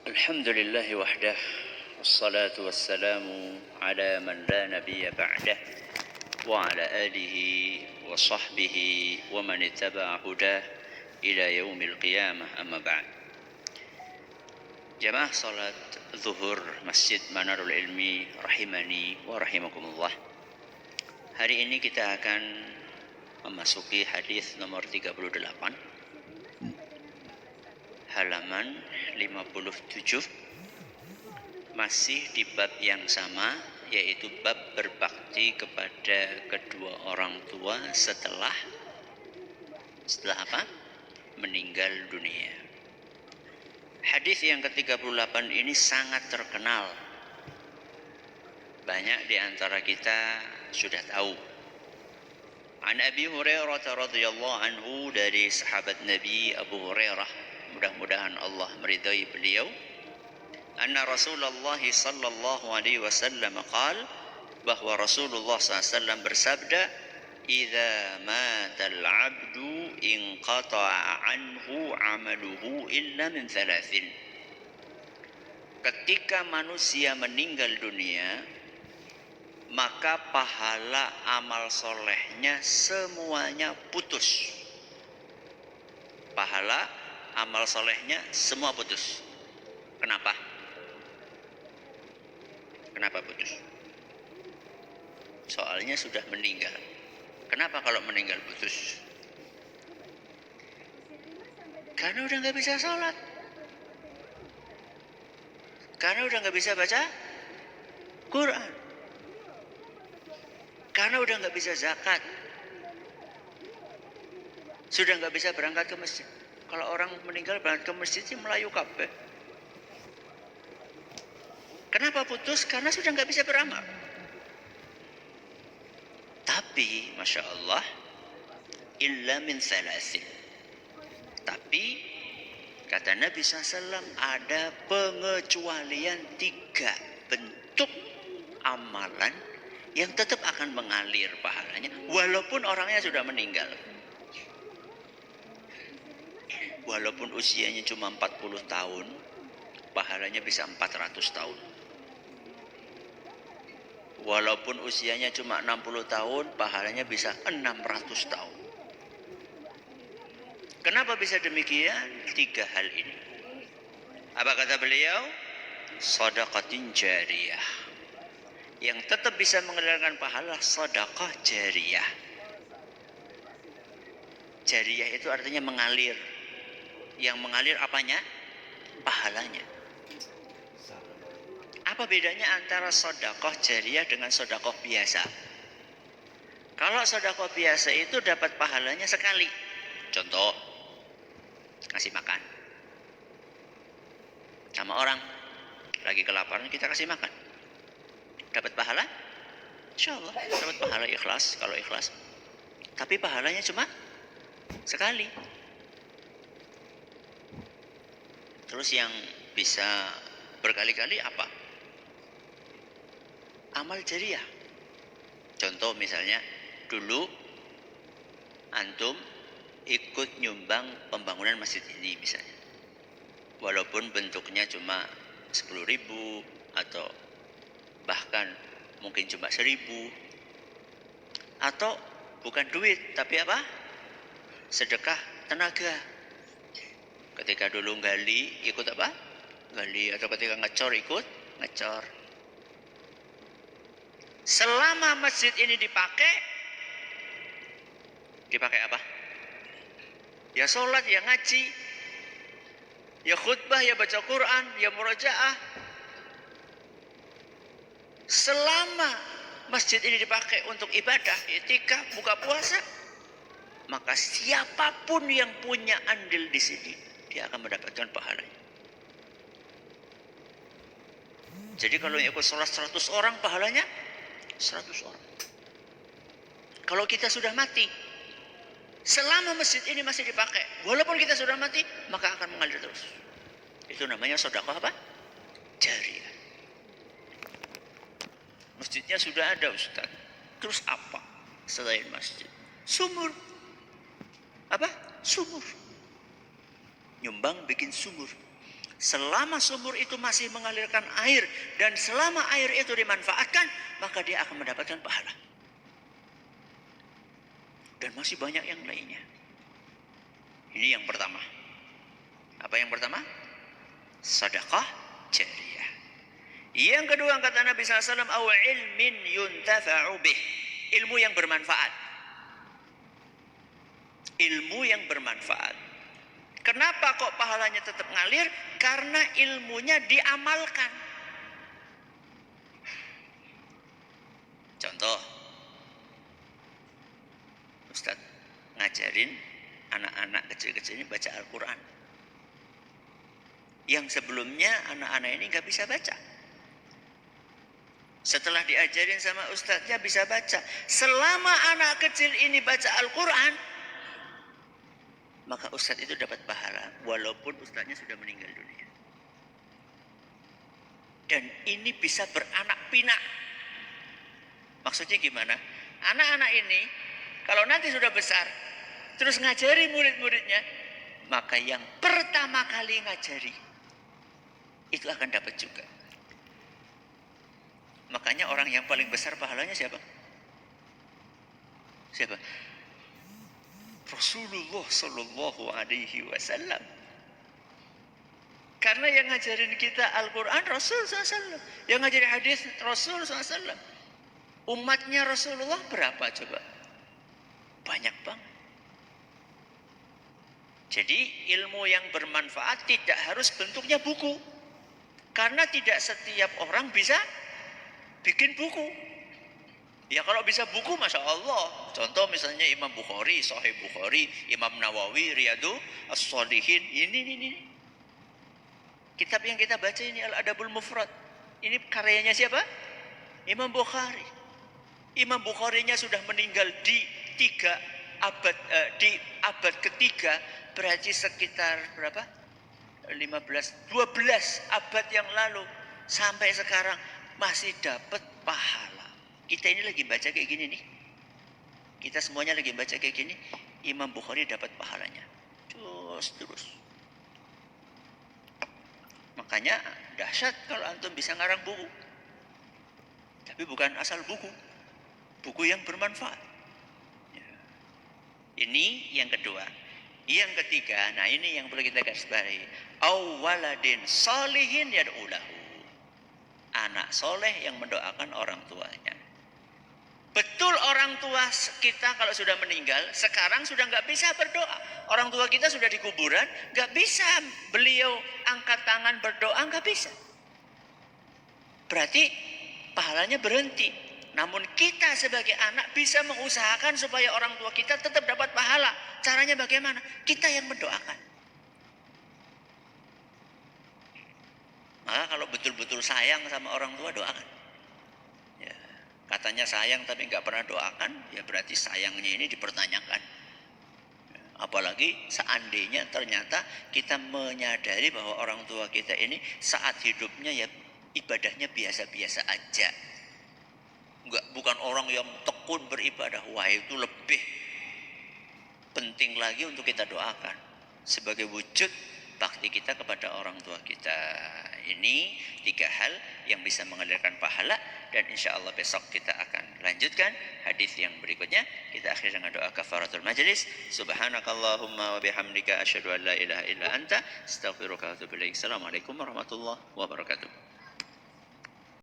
الحمد لله وحده والصلاة والسلام على من لا نبي بعده وعلى آله وصحبه ومن اتبع هداه إلى يوم القيامة أما بعد. Jamaah salat zuhur Masjid Manarul Ilmi rahimani wa rahimakumullah. Hari ini kita akan memasuki hadis nomor 38 halaman 57, masih di bab yang sama, yaitu bab berbakti kepada kedua orang tua setelah apa? Meninggal dunia. Hadis yang ke-38 ini sangat terkenal. Banyak di antara kita sudah tahu. An Abi Hurairah radhiyallahu anhu, dari sahabat Nabi Abu Hurairah, mudah-mudahan Allah meridai beliau, anna Rasulullah sallallahu alaihi wasallam qala, bahwa Rasulullah SAW bersabda, idza matal 'abdu inqata'a anhu 'amaluhu illa min thalathin. Ketika manusia meninggal dunia, maka pahala amal solehnya semuanya putus. Pahala amal solehnya semua putus. Kenapa? Kenapa putus? Soalnya sudah meninggal. Kenapa kalau meninggal putus? Karena udah gak bisa sholat. Karena udah gak bisa baca Quran. Karena udah gak bisa zakat. Sudah gak bisa berangkat ke masjid. Kalau orang meninggal berangkat ke masjid sih melayu kabeh. Kenapa putus? Karena sudah gak bisa beramal. Tapi Masya Allah, illa min thalathin. Tapi kata Nabi SAW, ada pengecualian 3 bentuk amalan yang tetap akan mengalir pahalanya walaupun orangnya sudah meninggal. Walaupun usianya cuma 40 tahun, pahalanya bisa 400 tahun. Walaupun usianya cuma 60 tahun, pahalanya bisa 600 tahun. Kenapa bisa demikian? 3 hal ini. Apa kata beliau? Shadaqatin jariyah. Yang tetap bisa mengalirkan pahala, sedekah jariyah. Jariyah itu artinya mengalir. Yang mengalir apanya? Pahalanya. Apa bedanya antara sedekah jariyah dengan sedekah biasa? Kalau sedekah biasa itu dapat pahalanya sekali. Contoh, ngasih makan sama orang lagi kelaparan, kita kasih makan. Dapat pahala? Insyaallah dapat pahala, ikhlas kalau ikhlas. Tapi pahalanya cuma sekali. Terus yang bisa berkali-kali apa? Amal jariyah. Contoh misalnya, dulu antum ikut nyumbang pembangunan masjid ini misalnya. Walaupun bentuknya cuma 10.000 atau bahkan mungkin cuma 1.000. Atau bukan duit, tapi apa? Sedekah tenaga. Ketika dulu gali, ikut apa? Gali. Atau ketika ngecor, ikut ngecor. Selama masjid ini dipakai apa? Ya sholat, ya ngaji, ya khutbah, ya baca Quran, ya murajaah. Selama masjid ini dipakai untuk ibadah, i'tikaf, buka puasa, maka siapapun yang punya andil di sini, dia akan mendapatkan pahalanya. Jadi kalau yang ikut sholat 100 orang, pahalanya 100 orang. Kalau kita sudah mati, selama masjid ini masih dipakai, walaupun kita sudah mati, maka akan mengalir terus. Itu namanya sedekah apa? Jariyah. Masjidnya sudah ada, Ustaz. Terus apa selain masjid? Sumur. Apa? Sumur. Nyumbang bikin sumur. Selama sumur itu masih mengalirkan air dan selama air itu dimanfaatkan, maka dia akan mendapatkan pahala. Dan masih banyak yang lainnya. Ini yang pertama. Apa yang pertama? Sedekah jariyah. Yang kedua kata Nabi SAW, aw ilmin yuntafa'u bih. Ilmu yang bermanfaat. Ilmu yang bermanfaat. Kenapa kok pahalanya tetap ngalir? Karena ilmunya diamalkan. Contoh, Ustaz ngajarin anak-anak kecil-kecil ini baca Al-Quran. Yang sebelumnya anak-anak ini nggak bisa baca. Setelah diajarin sama ustaznya bisa baca. Selama anak kecil ini baca Al-Quran, maka ustaz itu dapat pahala walaupun ustaznya sudah meninggal dunia. Dan ini bisa beranak pinak. Maksudnya gimana? Anak-anak ini kalau nanti sudah besar terus ngajari murid-muridnya, maka yang pertama kali ngajari itu akan dapat juga. Makanya orang yang paling besar pahalanya siapa? Siapa? Rasulullah Sallallahu Alaihi Wasallam. Karena yang ngajarin kita Al-Quran Rasul SAW, yang ngajarin hadis Rasul SAW. Umatnya Rasulullah berapa coba? Banyak banget. Jadi ilmu yang bermanfaat tidak harus bentuknya buku, karena tidak setiap orang bisa bikin buku. Ya kalau bisa buku Masya Allah. Contoh misalnya Imam Bukhari, Sahih Bukhari, Imam Nawawi, Riyadu As-Shalihin. Ini. Kitab yang kita baca ini Al-Adabul Mufrad. Ini karyanya siapa? Imam Bukhari. Imam Bukharinya sudah meninggal di abad ketiga. Berarti sekitar berapa? 12 abad yang lalu. Sampai sekarang masih dapat pahala. Kita ini lagi baca kayak gini nih. Kita semuanya lagi baca kayak gini. Imam Bukhari dapat pahalanya. Terus. Makanya dahsyat kalau antum bisa ngarang buku. Tapi bukan asal buku. Buku yang bermanfaat. Ya. Ini yang kedua. Yang ketiga, nah ini yang perlu kita garis bawahi. Awaladin salihin yad'ulahu. Anak soleh yang mendoakan orang tuanya. Betul orang tua kita kalau sudah meninggal, sekarang sudah nggak bisa berdoa. Orang tua kita sudah di kuburan, nggak bisa beliau angkat tangan berdoa, nggak bisa. Berarti pahalanya berhenti. Namun kita sebagai anak bisa mengusahakan supaya orang tua kita tetap dapat pahala. Caranya bagaimana? Kita yang mendoakan. Maka kalau betul-betul sayang sama orang tua, doakan. Ya, katanya sayang tapi nggak pernah doakan, ya berarti sayangnya ini dipertanyakan. Ya, apalagi seandainya ternyata kita menyadari bahwa orang tua kita ini saat hidupnya ya ibadahnya biasa-biasa aja. Bukan orang yang tekun beribadah. Wah, itu lebih penting lagi untuk kita doakan sebagai wujud bakti kita kepada orang tua kita. Ini 3 hal yang bisa mengalirkan pahala, dan insya Allah besok kita akan lanjutkan hadis yang berikutnya. Kita akhiri dengan doa kafaratul majlis. Subhanakallahumma wa bihamdika asyhadu an la ilaha illa anta astaghfiruka wa atubu ilaik. Assalamualaikum warahmatullahi wabarakatuh.